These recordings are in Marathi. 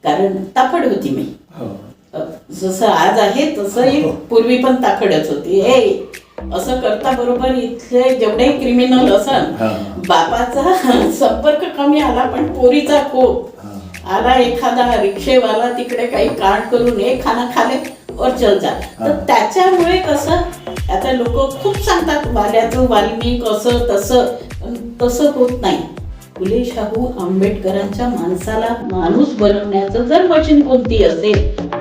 कारण तापड होती मी. जसं आज आहे तसंही पूर्वी पण तापडच होती. असं करता बरोबर इथले जेवढे क्रिमिनल असन बापाचा संपर्क कमी आला पण पोरीचा खूप आला. एखादा रिक्षेवाला तिकडे काही कांड करून खाना खाले और चल जा. तर त्याच्यामुळे कसं आता लोक खूप सांगतात वाल्याचं वाल्मिक असं तसं, तसं होत नाही. फुले शाहू आंबेडकरांच्या माणसाला माणूस बनवण्याचं जर मशीन कोणती असेल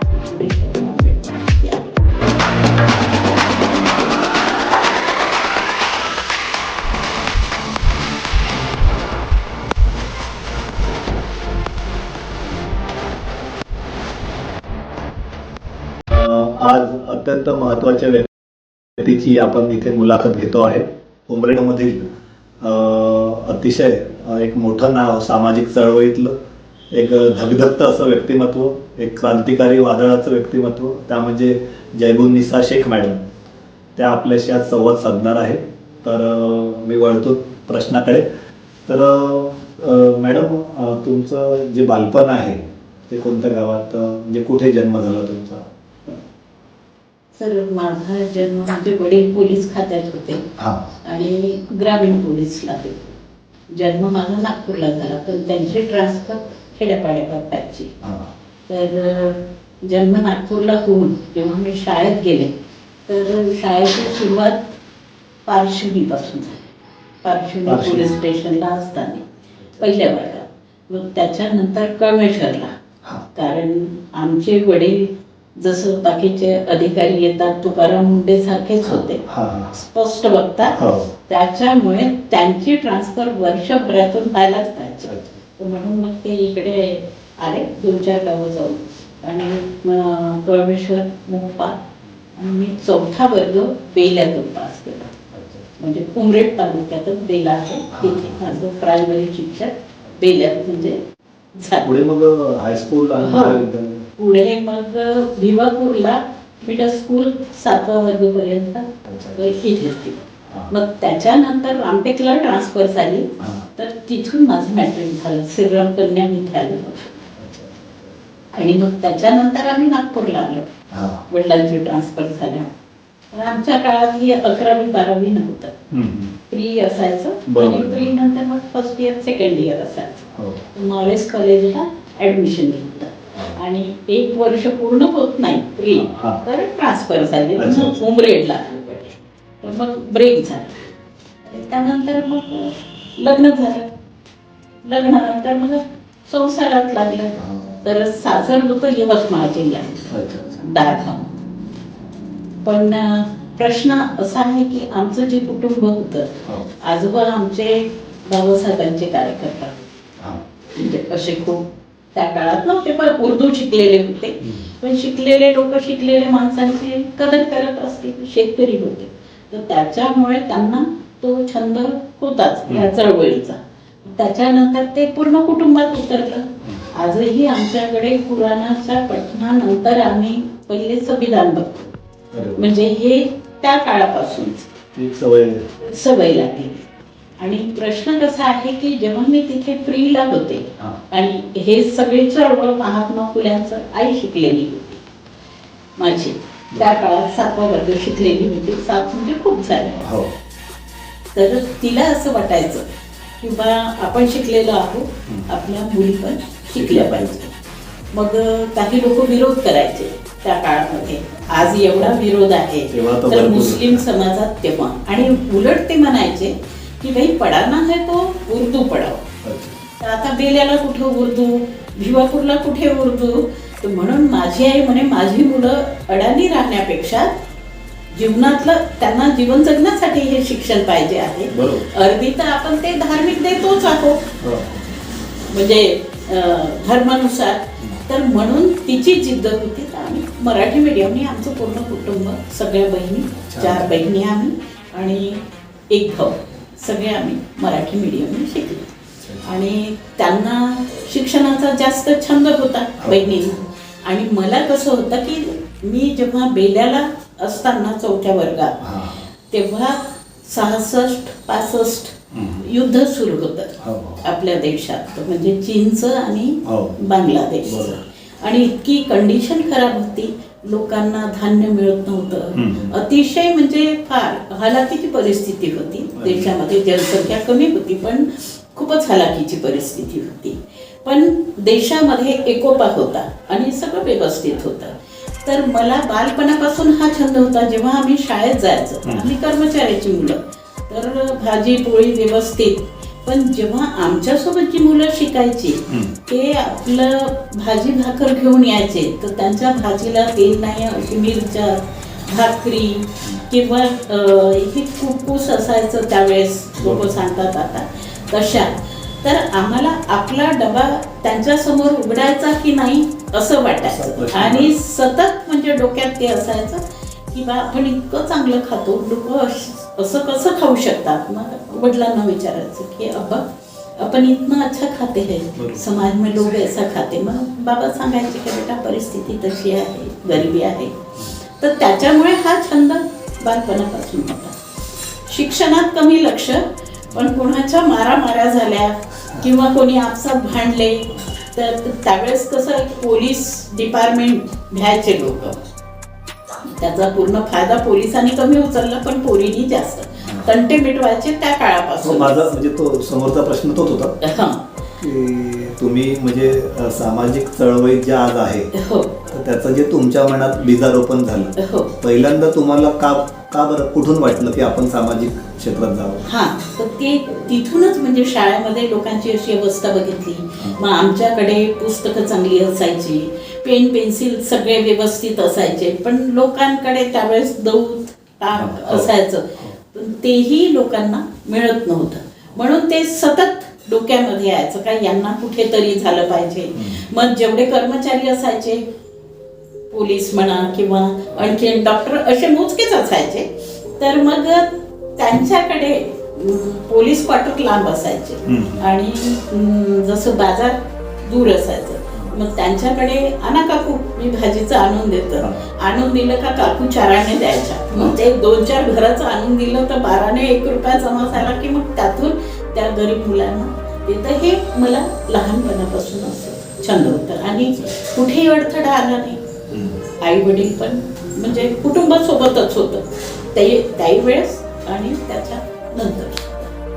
आज अत्यंत महत्वाच्या व्यक्तीची आपण इथे मुलाखत घेतो आहे. उमरेडमधील अतिशय एक मोठं नाव, सामाजिक चळवळीतलं एक धगधगतं असं व्यक्तिमत्व, एक क्रांतिकारी वादळाचं व्यक्तिमत्व, त्या म्हणजे जयबुन्निसा शेख मॅडम. त्या आपल्याशी आज संवाद साधणार आहे. तर मी वळतो प्रश्नाकडे. तर मॅडम, तुमचं जे बालपण आहे ते कोणत्या गावात, म्हणजे कुठे जन्म झाला तुमचा? सर, माझा जन्म, माझे वडील पोलीस खात्यात होते आणि ग्रामीण पोलीसला होते. जन्म माझा नागपूरला झाला पण त्यांची ट्रान्सफर खेड्यापाड्या करायची. तर जन्म नागपूरला होऊन जेव्हा मी शाळेत गेले तर शाळेची सुरुवात पारशिवनीपासून झाली. पारशिवनी पोलीस स्टेशनला असताना पहिल्या वर्गात. मग त्याच्यानंतर कळमेश्वरला, कारण आमचे वडील जसं बाकीचे अधिकारी येतात तुकाराम मुंडे सारखेच होते, स्पष्ट बघतात, त्याच्यामुळे त्यांची ट्रान्सफर वर्षभरातून व्हायलाच पाहिजे. म्हणून मग ते इकडे आले 2-4 गावं जाऊन आणि कळमेश्वर मोपा आणि मी 4था वर्ग बेल्यातून पास केला. म्हणजे उमरेड तालुक्यातच बेला आहे, तिथे माझं प्रायमरी शिक्षण बेल्यात म्हणजे झालं. पुढे मग हायस्कूल, पुढे मग भिवापूरला मिडल स्कूल 7वा वर्गपर्यंत इथे. मग त्याच्यानंतर रामटेकला ट्रान्सफर झाली तर तिथून माझं मॅट्रिक झालं श्रीराम कन्या विद्यालय. आणि मग त्याच्यानंतर आम्ही नागपूरला आलो वडिलांची ट्रान्सफर झाल्या. आमच्या काळात ही 11वी-12वी नव्हतं, प्री असायचं आणि प्री नंतर मग फर्स्ट इयर सेकंड इयर असायचं. नॉलेज कॉलेजला ऍडमिशन घेतलं आणि 1 वर्ष पूर्ण होत नाही प्री तर ट्रान्सफर झाली उमरेडला. मग ब्रेक झाला. त्यानंतर मग लग्न झालं. लग्नानंतर मग संसारात लागलं. तर सासर होतं यवतमाळ जिल्ह्यात दारगाव. पण प्रश्न असा आहे की आमचं जे कुटुंब होतं, आजोबा आमचे बाबासाहेबांचे कार्यकर्ता, म्हणजे असे खूप त्या काळात नव्हते पण उर्दू शिकलेले होते. पण शिकलेले लोक शिकलेल्या माणसांची कदर करत असतील, शेतकरी होते. तर त्याच्यामुळे त्यांना तो छंद होताच या चळवळीचा. त्याच्यानंतर ते पूर्ण कुटुंबात उतरलं. आजही आमच्याकडे पुराणाच्या पठणानंतर आम्ही पहिले संविधान बघतो. म्हणजे हे त्या काळापासून सवय लागली. आणि प्रश्न कसा आहे की जेव्हा मी तिथे प्रीला होते आणि हे सगळे चळवळ महात्मा फुल्यांचं आई शिकलेली होती माझी. त्या काळात 7वा वर्ग शिकलेली होती. 7 म्हणजे खूप झाले. तर तिला असं वाटायचं की बा आपण शिकलेलो आहोत, आपल्या मुली पण शिकल्या पाहिजे. मग काही लोक विरोध करायचे त्या काळामध्ये. आज एवढा विरोध आहे तर मुस्लिम समाजात तेव्हा. आणि उलट ते म्हणायचे की भाई पढाना है तो उर्दू पढाओ. तर आता बेल्याला कुठे उर्दू, भिवापूरला कुठे उर्दू. तर म्हणून माझी आई म्हणे माझी मुलं अडाणी राहण्यापेक्षा जीवनातलं त्यांना जीवन जगण्यासाठी हे शिक्षण पाहिजे आहे. अरबी तर आपण ते धार्मिक देतोच आहोत म्हणजे धर्मानुसार. तर म्हणून तिची जिद्द होती. तर आम्ही मराठी मीडियमने आमचं पूर्ण कुटुंब, सगळ्या बहिणी, 4 बहिणी आम्ही आणि 1 भाऊ, सगळे आम्ही मराठी मीडियमने शिकलो. आणि त्यांना शिक्षणाचा जास्त छंद होता बहिणींना. आणि मला कसं होतं की मी जेव्हा बेल्याला असताना 4थ्या वर्गात तेव्हा 66-65 युद्ध सुरू होतं. आपल्या देशात, म्हणजे चीनचं आणि हो. बांगलादेश. बरोबर. आणि इतकी कंडिशन खराब होती, लोकांना धान्य मिळत नव्हतं. अतिशय म्हणजे फार हलाखीची परिस्थिती होती देशामध्ये. जनसंख्या कमी होती पण खूपच हलाखीची परिस्थिती होती. पण देशामध्ये एकोपा होता आणि सगळं व्यवस्थित होतं. तर मला बालपणापासून हा छंद होता. जेव्हा आम्ही शाळेत जायचो, आम्ही कर्मचाऱ्याची मुलं, तर भाजी पोळी व्यवस्थित. पण जेव्हा आमच्यासोबत जी मुलं शिकायची ते आपलं भाजी भाकर घेऊन यायचे, तर त्यांच्या भाजीला तेल नाही, अशी मिरच्या, भाकरी किंवा हे कुक्कूस असायचं त्यावेळेस, लोक सांगतात आता तशा. तर आम्हाला आपला डबा त्यांच्यासमोर उघडायचा की नाही असं वाटायचं. आणि सतत म्हणजे डोक्यात ते असायचं की बा आपण इतकं चांगलं खातो, लोक असं कसं खाऊ शकतात. मग वडिलांना विचारायचं की अब्बा अपन इतना अच्छा खाते हैं, समाज में लोग ऐसा खाते. मग बाबा सांगायचे की बेटा परिस्थिती तशी आहे, गरिबी आहे. तर त्याच्यामुळे हा छंद बालपणापासून होता. शिक्षणात कमी लक्ष, पण कोणाच्या मारामाऱ्या झाल्या किंवा कोणी आपसात भांडले तर त्यावेळेस कसं पोलीस डिपार्टमेंट घ्यायचे लोक, त्याचा पूर्ण फायदा पोलिसांनी कमी उचलला पण पोरीनी जास्त. तंटे मिटवायचे त्या काळापासून. माझा म्हणजे तो समोरचा प्रश्न तोच होता की तुम्ही म्हणजे सामाजिक चळवळीत जे आज आहे, तर त्याचं जे तुमच्या मनात बीजारोपण झालं, पहिल्यांदा तुम्हाला का बरं कुठून वाटलं की आपण सामाजिक क्षेत्रात जावं? हा, तर ते तिथूनच म्हणजे शाळेमध्ये लोकांची अशी अवस्था बघितली. मग आमच्याकडे पुस्तकं चांगली असायची, पेन पेन्सिल सगळे व्यवस्थित असायचे, पण लोकांकडे त्यावेळेस दौत ताक असायचं, तेही लोकांना मिळत नव्हतं. म्हणून ते सतत डोक्यामध्ये यायचं का यांना कुठेतरी झालं पाहिजे. मग जेवढे कर्मचारी असायचे, पोलीस म्हणा किंवा आणखी डॉक्टर असे मोजकेच असायचे, तर मग त्यांच्याकडे पोलीस क्वार्टर लांब असायचे आणि जसं बाजार दूर असायचं. मग त्यांच्याकडे आणा काकू मी भाजीचं आणून देतं, आणून दिलं का काकू 4 आणे द्यायच्या. मग ते 2-4 घराचं आणून दिलं तर 12ने 1 रुपया जमा झाला की मग त्यातून त्या गरीब मुलांना देतं. हे मला लहानपणापासून असं छंद होतं आणि कुठेही अडथळा आला नाही. आई वडील पण म्हणजे कुटुंबासोबतच होतं त्याही वेळेस आणि त्याच्या नंतर.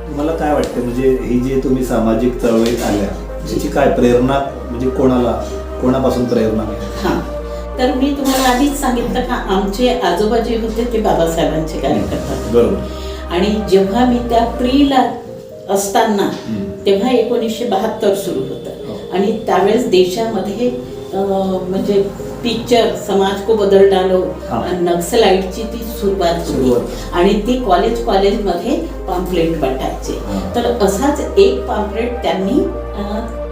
तुम्हाला काय वाटतं म्हणजे ही जी तुम्ही सामाजिक चळवळीत आल्या, त्याची काय प्रेरणा म्हणजे कोणापासून प्रेरणा? हां, तर मी तुम्हाला आधीच सांगितलं का आमचे आजोबा जे होते ते बाबासाहेबांचे कार्यकर्ता. बरोबर. आणि जेव्हा मी त्या प्रीला असताना तेव्हा 1972 सुरू होतं आणि त्यावेळेस देशामध्ये म्हणजे पिक्चर समाज को बदल डालो नक्सलाइटची ती सुरुवात झाली आणि ती कॉलेजमध्ये पॅम्पलेट वाटायचे. तर असाच एक पॅम्पलेट त्यांनी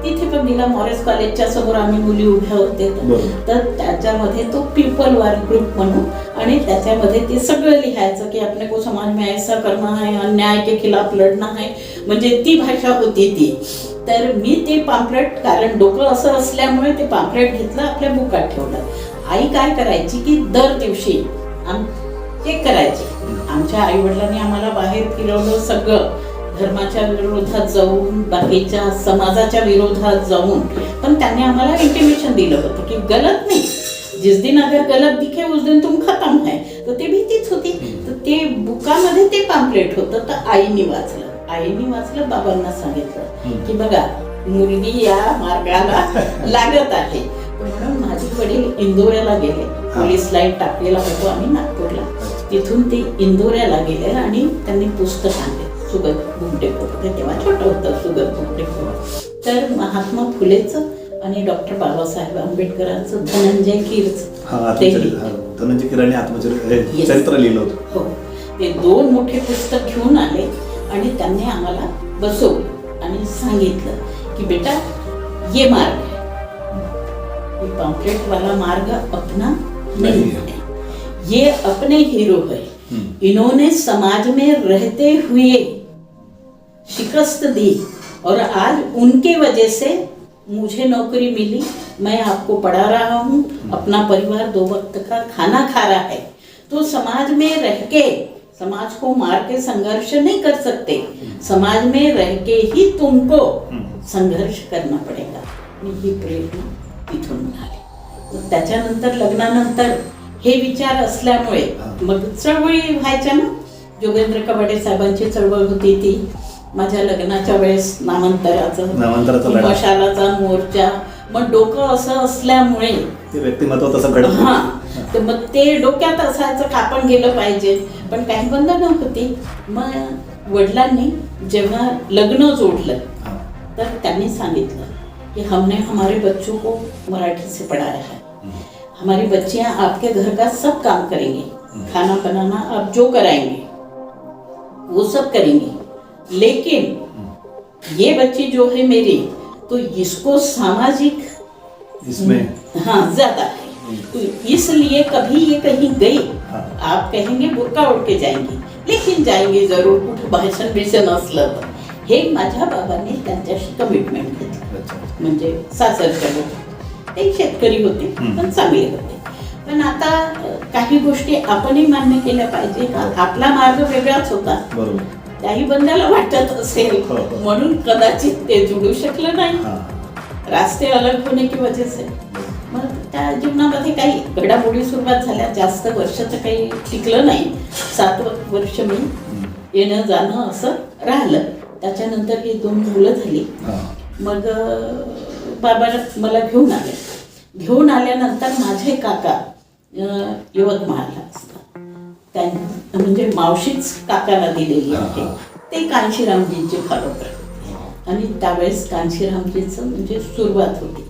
तिथे पण दिला. मॉरेस कॉलेजच्या समोर आम्ही मुली उभ्या होते, तर त्याच्यामध्ये तो पीपल वार ग्रुप म्हणून आणि त्याच्यामध्ये ते सगळं लिहायचं की अपने को समाज में ऐसा करना है, अन्याय के खिलाफ लढना है, म्हणजे ती भाषा होती ती. तर मी ते पॅम्पलेट, कारण डोकं असं असल्यामुळे ते पॅम्पलेट घेतलं, आपल्या बुकात ठेवलं. आई काय करायची की दर दिवशी चेक करायची. आमच्या आई वडिलांनी आम्हाला बाहेर फिरवलं, सगळं धर्माच्या विरोधात जाऊन, बाकीच्या समाजाच्या विरोधात जाऊन, पण त्यांनी आम्हाला इंटिमेशन दिलं होतं की गलत नाही, जिस दिन अगर गलत दिखे उस दिन तुम खतम है. तर ते भीतीच होती. तर ते बुकामध्ये ते पॅम्पलेट होतं. तर आईनी वाचलं, बाबांना सांगितलं की बघा मुलगी या मार्गाला लागत आहे. म्हणून माझे वडील इंदोऱ्याला गेले. पोलीस लाईन टाकलेला होतो आम्ही नागपूरला, तिथून ते इंदोऱ्याला गेले आणि त्यांनी पुस्तक आणले, सुगत घुमटेखोर. तेव्हा छोटं होतं सुगत घुमटेखोर. तर महात्मा फुलेचं आणि डॉक्टर बाबासाहेब आंबेडकरांचं धनंजय कीर आणि आत्मचरित्र लिहिलं होतं. हो, ते 2 मोठे पुस्तक घेऊन आले आणि त्यांनी आम्हाला बसवलं आणि सांगितलं की बेटा ये मार्ग है, ये पॉम्पलेट वाला मार्ग अपना नहीं है, ये अपने हीरो है, इन्होंने समाज में रहते हुए शिकस्त दी और आज उनके वजह से मुझे नौकरी मिली, मैं आपको पढ़ा रहा हूँ, अपना परिवार 2 वक्त का खाना खा रहा है. तो समाज में रह के समाज को मार के संघर्ष नहीं कर सकते, समाज में रह के ही तुमको संघर्ष करना पडेगा. आणि ही प्रेरणा तिथून मिळाली. मग त्याच्यानंतर लग्नानंतर हे विचार असल्यामुळे मग चळवळी व्हायच्या ना. जोगेंद्र कवाडे साहेबांची चळवळ होती ती. माझ्या लग्नाच्या वेळेस नामांतराचा नामांतराचं लढा. मशालाचा मोर्चा. मग डोकं असं असल्यामुळे ते व्यक्तिमत्व तसं घडत हा, तर मग ते डोक्यात असायचं का आपण गेलं पाहिजे, पण काही बंधनं होती. मग वडिलांनी जेव्हा लग्न जोडलं तर त्यांनी सांगितलं की हमने हमारे बच्चों को मराठी से पढ़ाया है, हमारी बच्चियां आपके घर का सब काम करेंगी, खाना बनाना आप जो कराएंगे वो सब करेंगी, लेकिन ये बच्ची जो है मेरी, तो इसको सामाजिक इसमें हाँ ज्यादा है, तो इसलिए कभी ये कहीं गई आप कहेंगे बुरका उड़ के जाएंगी, लेकिन जाएंगे जरूर कुठे भाषण बिषण असलं तर. हे माझ्या बाबांनी त्यांच्याशी कमिटमेंट घेतलं. म्हणजे सासरचे लोक ते शेतकरी होते पण चांगले होते. पण आता काही गोष्टी आपणही मान्य केल्या पाहिजे का आपला मार्ग वेगळाच होता. बरोबर. त्याही बंधाला वाटत असेल म्हणून कदाचित ते जुळू शकलं नाही. रास्ते अलग होने की वजह से. मग त्या जीवनामध्ये काही घडामोडी सुरुवात झाल्या. जास्त वर्षाचं काही टिकलं नाही. 7 वर्ष मी येणं जाणं असं राहिलं. त्याच्यानंतर ही 2 मुलं झाली. मग बाबा मला घेऊन आले. घेऊन आल्यानंतर माझे काका यवतमाळला असतात. त्यांनी म्हणजे मावशीच काकाला दिलेली आहे. ते कांशीरामजींचे खरोखर. आणि त्यावेळेस कांशीरामजींचं म्हणजे सुरुवात होती.